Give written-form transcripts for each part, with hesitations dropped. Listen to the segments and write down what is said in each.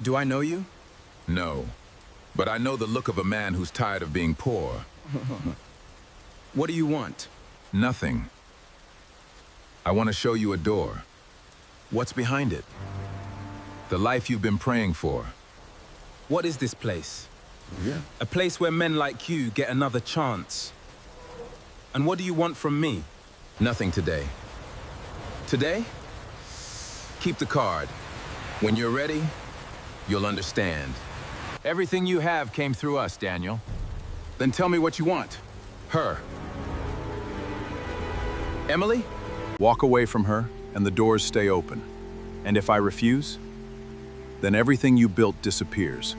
Do I know you? No, but I know the look of a man who's tired of being poor. What do you want? Nothing. I want to show you a door. What's behind it? The life you've been praying for. What is this place? A place where men like you get another chance. And what do you want from me? Nothing today. Today? Keep the card. When you're ready, you'll understand. Everything you have came through us, Daniel. Then tell me what you want. Her. Emily? Walk away from her, and the doors stay open. And if I refuse, then everything you built disappears.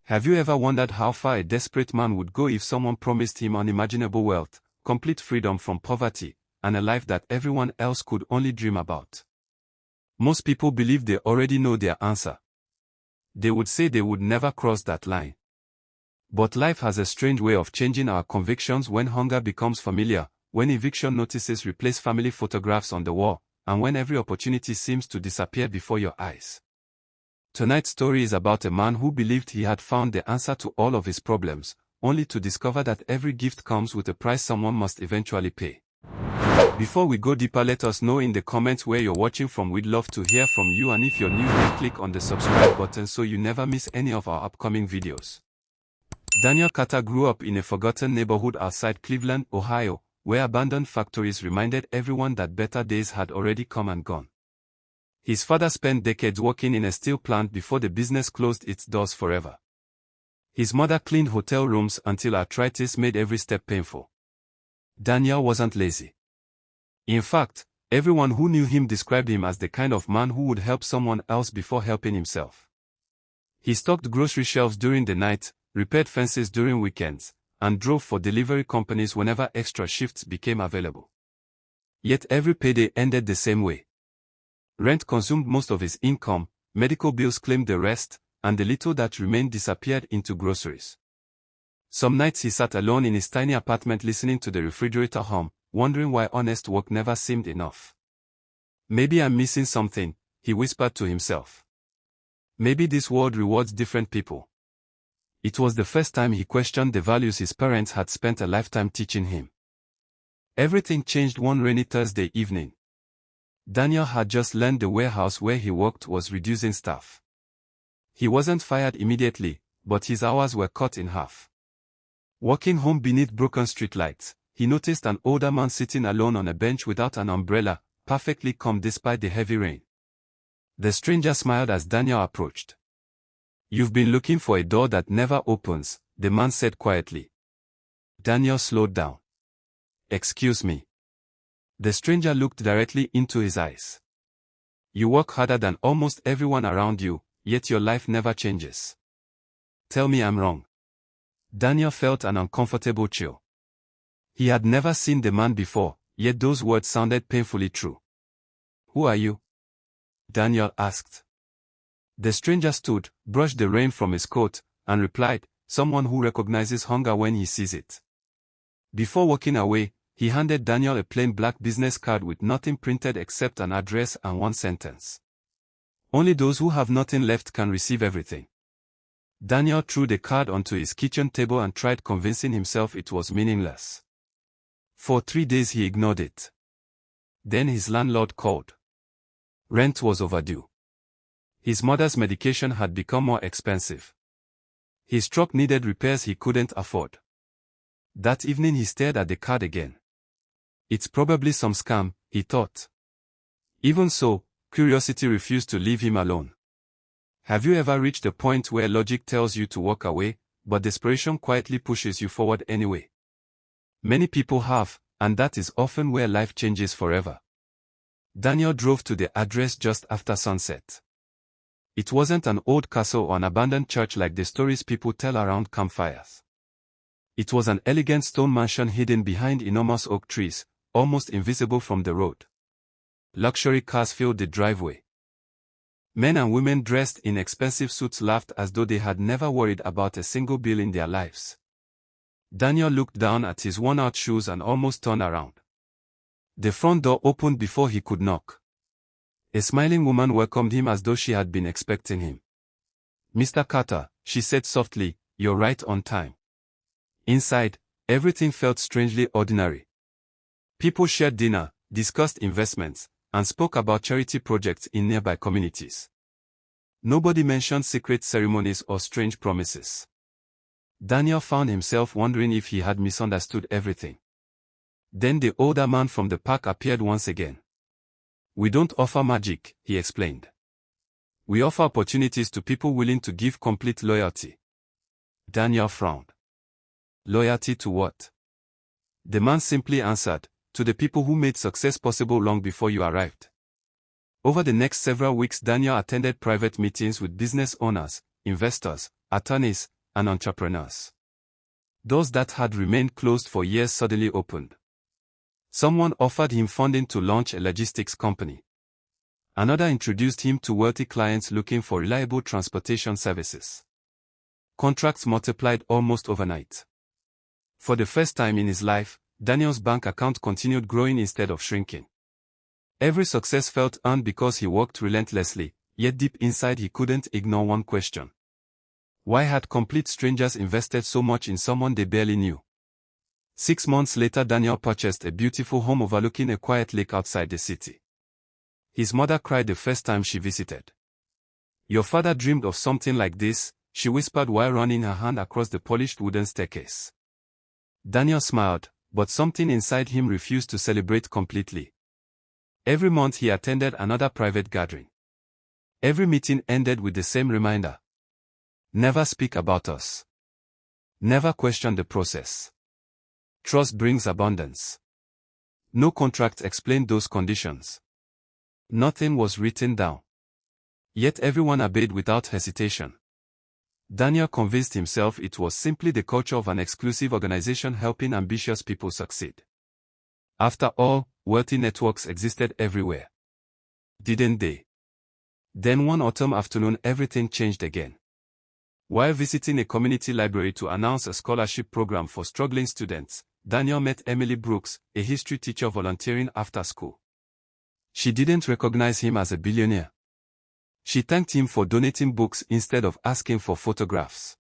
Have you ever wondered how far a desperate man would go if someone promised him unimaginable wealth, complete freedom from poverty, and a life that everyone else could only dream about? Most people believe they already know their answer. They would say they would never cross that line. But life has a strange way of changing our convictions when hunger becomes familiar, when eviction notices replace family photographs on the wall, and when every opportunity seems to disappear before your eyes. Tonight's story is about a man who believed he had found the answer to all of his problems, only to discover that every gift comes with a price someone must eventually pay. Before we go deeper, let us know in the comments where you're watching from. We'd love to hear from you, and if you're new here, click on the subscribe button so you never miss any of our upcoming videos. Daniel Carter grew up in a forgotten neighborhood outside Cleveland, Ohio, where abandoned factories reminded everyone that better days had already come and gone. His father spent decades working in a steel plant before the business closed its doors forever. His mother cleaned hotel rooms until arthritis made every step painful. Daniel wasn't lazy. In fact, everyone who knew him described him as the kind of man who would help someone else before helping himself. He stocked grocery shelves during the night, repaired fences during weekends, and drove for delivery companies whenever extra shifts became available. Yet every payday ended the same way. Rent consumed most of his income, medical bills claimed the rest, and the little that remained disappeared into groceries. Some nights he sat alone in his tiny apartment listening to the refrigerator hum, wondering why honest work never seemed enough. Maybe I'm missing something, he whispered to himself. Maybe this world rewards different people. It was the first time he questioned the values his parents had spent a lifetime teaching him. Everything changed one rainy Thursday evening. Daniel had just learned the warehouse where he worked was reducing staff. He wasn't fired immediately, but his hours were cut in half. Walking home beneath broken streetlights, he noticed an older man sitting alone on a bench without an umbrella, perfectly calm despite the heavy rain. The stranger smiled as Daniel approached. "You've been looking for a door that never opens," the man said quietly. Daniel slowed down. "Excuse me." The stranger looked directly into his eyes. "You work harder than almost everyone around you, yet your life never changes. Tell me I'm wrong." Daniel felt an uncomfortable chill. He had never seen the man before, yet those words sounded painfully true. "Who are you?" Daniel asked. The stranger stood, brushed the rain from his coat, and replied, "Someone who recognizes hunger when he sees it." Before walking away, he handed Daniel a plain black business card with nothing printed except an address and one sentence. "Only those who have nothing left can receive everything." Daniel threw the card onto his kitchen table and tried convincing himself it was meaningless. For 3 days he ignored it. Then his landlord called. Rent was overdue. His mother's medication had become more expensive. His truck needed repairs he couldn't afford. That evening he stared at the card again. It's probably some scam, he thought. Even so, curiosity refused to leave him alone. Have you ever reached a point where logic tells you to walk away, but desperation quietly pushes you forward anyway? Many people have, and that is often where life changes forever. Daniel drove to the address just after sunset. It wasn't an old castle or an abandoned church like the stories people tell around campfires. It was an elegant stone mansion hidden behind enormous oak trees, almost invisible from the road. Luxury cars filled the driveway. Men and women dressed in expensive suits laughed as though they had never worried about a single bill in their lives. Daniel looked down at his worn-out shoes and almost turned around. The front door opened before he could knock. A smiling woman welcomed him as though she had been expecting him. "Mr. Carter," she said softly, "you're right on time." Inside, everything felt strangely ordinary. People shared dinner, discussed investments, and spoke about charity projects in nearby communities. Nobody mentioned secret ceremonies or strange promises. Daniel found himself wondering if he had misunderstood everything. Then the older man from the park appeared once again. "We don't offer magic," he explained. "We offer opportunities to people willing to give complete loyalty." Daniel frowned. "Loyalty to what?" The man simply answered, "To the people who made success possible long before you arrived." Over the next several weeks, Daniel attended private meetings with business owners, investors, attorneys, and entrepreneurs. Doors that had remained closed for years suddenly opened. Someone offered him funding to launch a logistics company. Another introduced him to wealthy clients looking for reliable transportation services. Contracts multiplied almost overnight. For the first time in his life, Daniel's bank account continued growing instead of shrinking. Every success felt earned because he worked relentlessly, yet deep inside he couldn't ignore one question. Why had complete strangers invested so much in someone they barely knew? 6 months later, Daniel purchased a beautiful home overlooking a quiet lake outside the city. His mother cried the first time she visited. "Your father dreamed of something like this," she whispered while running her hand across the polished wooden staircase. Daniel smiled, but something inside him refused to celebrate completely. Every month he attended another private gathering. Every meeting ended with the same reminder. Never speak about us. Never question the process. Trust brings abundance. No contract explained those conditions. Nothing was written down. Yet everyone obeyed without hesitation. Daniel convinced himself it was simply the culture of an exclusive organization helping ambitious people succeed. After all, wealthy networks existed everywhere. Didn't they? Then one autumn afternoon everything changed again. While visiting a community library to announce a scholarship program for struggling students, Daniel met Emily Brooks, a history teacher volunteering after school. She didn't recognize him as a billionaire. She thanked him for donating books instead of asking for photographs.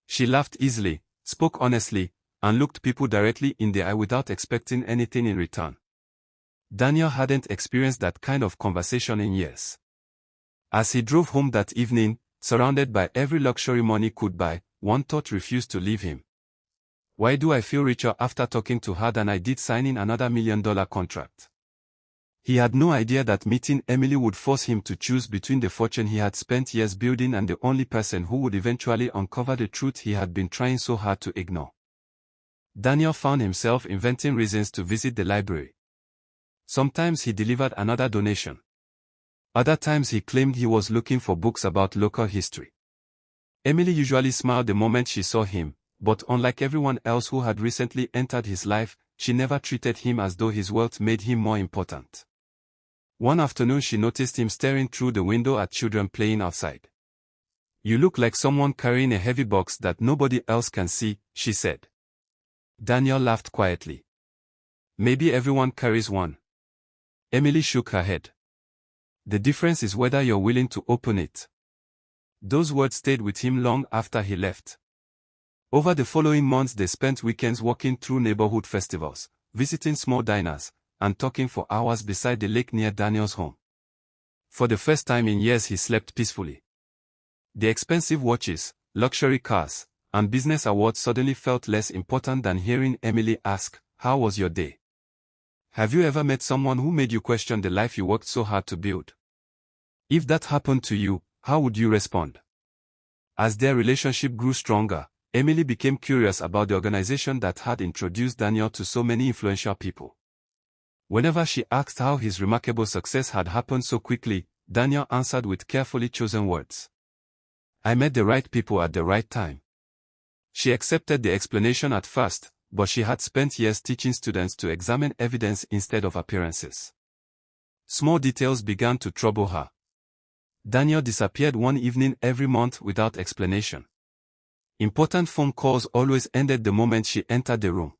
She laughed easily, spoke honestly, and looked people directly in the eye without expecting anything in return. Daniel hadn't experienced that kind of conversation in years. As he drove home that evening, surrounded by every luxury money could buy, one thought refused to leave him. Why do I feel richer after talking to her than I did signing another $1 million contract? He had no idea that meeting Emily would force him to choose between the fortune he had spent years building and the only person who would eventually uncover the truth he had been trying so hard to ignore. Daniel found himself inventing reasons to visit the library. Sometimes he delivered another donation. Other times he claimed he was looking for books about local history. Emily usually smiled the moment she saw him, but unlike everyone else who had recently entered his life, she never treated him as though his wealth made him more important. One afternoon she noticed him staring through the window at children playing outside. "You look like someone carrying a heavy box that nobody else can see," she said. Daniel laughed quietly. "Maybe everyone carries one." Emily shook her head. "The difference is whether you're willing to open it." Those words stayed with him long after he left. Over the following months they spent weekends walking through neighborhood festivals, visiting small diners, and talking for hours beside the lake near Daniel's home. For the first time in years he slept peacefully. The expensive watches, luxury cars, and business awards suddenly felt less important than hearing Emily ask, "How was your day?" Have you ever met someone who made you question the life you worked so hard to build? If that happened to you, how would you respond? As their relationship grew stronger, Emily became curious about the organization that had introduced Daniel to so many influential people. Whenever she asked how his remarkable success had happened so quickly, Daniel answered with carefully chosen words. "I met the right people at the right time." She accepted the explanation at first, but she had spent years teaching students to examine evidence instead of appearances. Small details began to trouble her. Daniel disappeared one evening every month without explanation. Important phone calls always ended the moment she entered the room.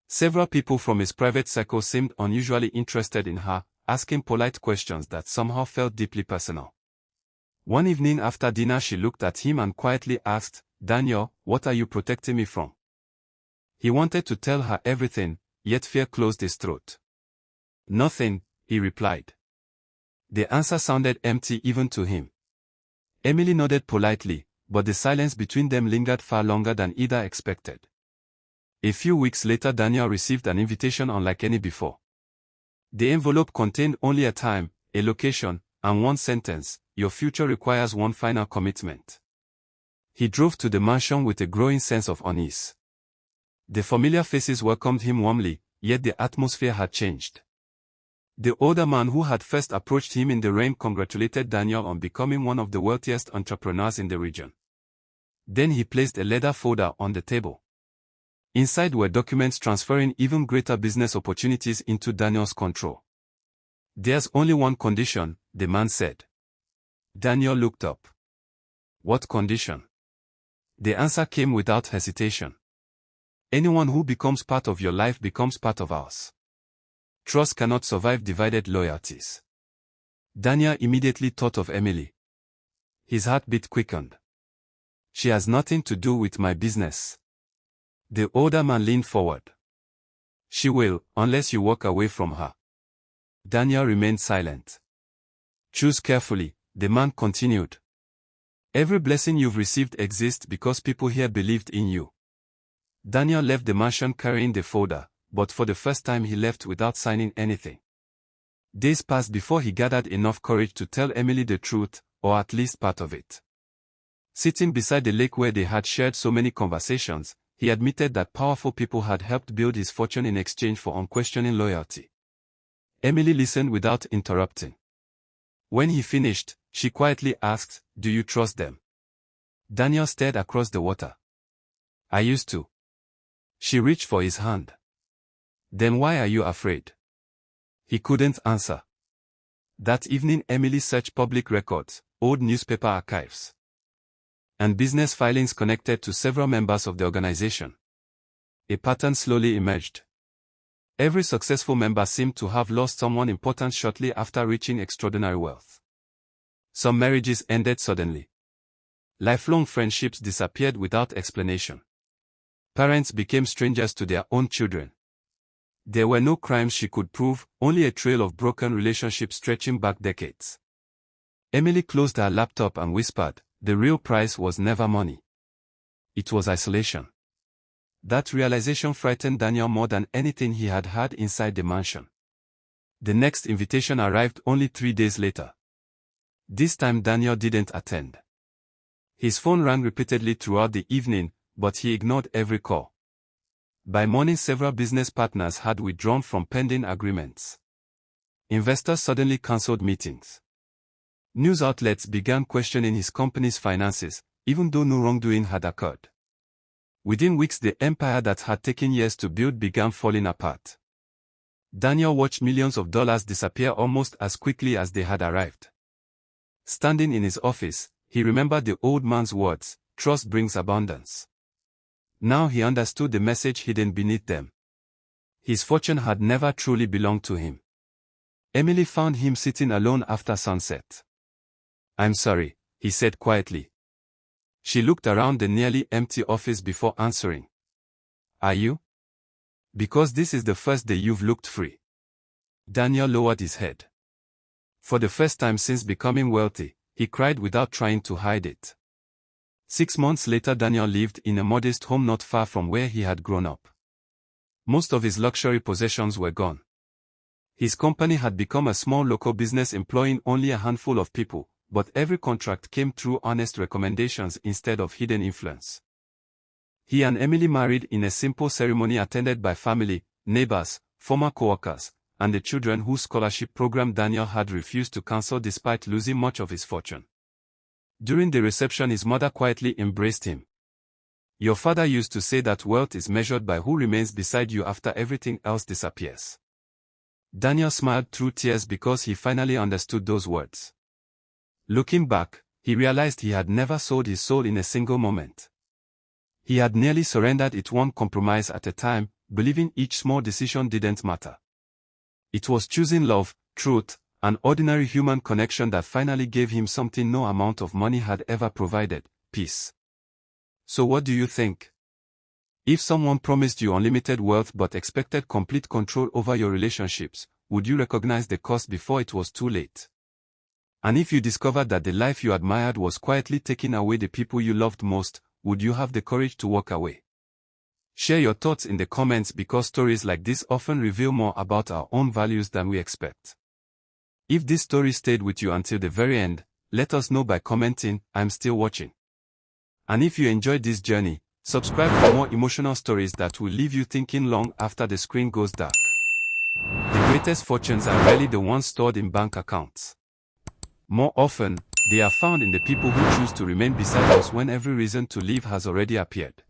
Several people from his private circle seemed unusually interested in her, asking polite questions that somehow felt deeply personal. One evening after dinner she looked at him and quietly asked, "Daniel, what are you protecting me from?" He wanted to tell her everything, yet fear closed his throat. "Nothing," he replied. The answer sounded empty even to him. Emily nodded politely, but the silence between them lingered far longer than either expected. A few weeks later Daniel received an invitation unlike any before. The envelope contained only a time, a location, and one sentence: "Your future requires one final commitment." He drove to the mansion with a growing sense of unease. The familiar faces welcomed him warmly, yet the atmosphere had changed. The older man who had first approached him in the rain congratulated Daniel on becoming one of the wealthiest entrepreneurs in the region. Then he placed a leather folder on the table. Inside were documents transferring even greater business opportunities into Daniel's control. "There's only one condition," the man said. Daniel looked up. "What condition?" The answer came without hesitation. "Anyone who becomes part of your life becomes part of ours. Trust cannot survive divided loyalties." Daniel immediately thought of Emily. His heartbeat quickened. "She has nothing to do with my business." The older man leaned forward. "She will, unless you walk away from her." Daniel remained silent. "Choose carefully," the man continued. "Every blessing you've received exists because people here believed in you." Daniel left the mansion carrying the folder, but for the first time he left without signing anything. Days passed before he gathered enough courage to tell Emily the truth, or at least part of it. Sitting beside the lake where they had shared so many conversations, he admitted that powerful people had helped build his fortune in exchange for unquestioning loyalty. Emily listened without interrupting. When he finished, she quietly asked, "Do you trust them?" Daniel stared across the water. "I used to." She reached for his hand. "Then why are you afraid?" He couldn't answer. That evening Emily searched public records, old newspaper archives, and business filings connected to several members of the organization. A pattern slowly emerged. Every successful member seemed to have lost someone important shortly after reaching extraordinary wealth. Some marriages ended suddenly. Lifelong friendships disappeared without explanation. Parents became strangers to their own children. There were no crimes she could prove, only a trail of broken relationships stretching back decades. Emily closed her laptop and whispered, "The real price was never money. It was isolation." That realization frightened Daniel more than anything he had heard inside the mansion. The next invitation arrived only 3 days later. This time Daniel didn't attend. His phone rang repeatedly throughout the evening, but he ignored every call. By morning several business partners had withdrawn from pending agreements. Investors suddenly cancelled meetings. News outlets began questioning his company's finances, even though no wrongdoing had occurred. Within weeks the empire that had taken years to build began falling apart. Daniel watched millions of dollars disappear almost as quickly as they had arrived. Standing in his office, he remembered the old man's words, "Trust brings abundance." Now he understood the message hidden beneath them. His fortune had never truly belonged to him. Emily found him sitting alone after sunset. "I'm sorry," he said quietly. She looked around the nearly empty office before answering. "Are you? Because this is the first day you've looked free." Daniel lowered his head. For the first time since becoming wealthy, he cried without trying to hide it. 6 months later Daniel lived in a modest home not far from where he had grown up. Most of his luxury possessions were gone. His company had become a small local business employing only a handful of people, but every contract came through honest recommendations instead of hidden influence. He and Emily married in a simple ceremony attended by family, neighbors, former co-workers, and the children whose scholarship program Daniel had refused to cancel despite losing much of his fortune. During the reception his mother quietly embraced him. "Your father used to say that wealth is measured by who remains beside you after everything else disappears." Daniel smiled through tears because he finally understood those words. Looking back, he realized he had never sold his soul in a single moment. He had nearly surrendered it one compromise at a time, believing each small decision didn't matter. It was choosing love, truth, an ordinary human connection that finally gave him something no amount of money had ever provided: peace. So what do you think? If someone promised you unlimited wealth but expected complete control over your relationships, would you recognize the cost before it was too late? And if you discovered that the life you admired was quietly taking away the people you loved most, would you have the courage to walk away? Share your thoughts in the comments, because stories like this often reveal more about our own values than we expect. If this story stayed with you until the very end, let us know by commenting, "I'm still watching." And if you enjoyed this journey, subscribe for more emotional stories that will leave you thinking long after the screen goes dark. The greatest fortunes are rarely the ones stored in bank accounts. More often, they are found in the people who choose to remain beside us when every reason to leave has already appeared.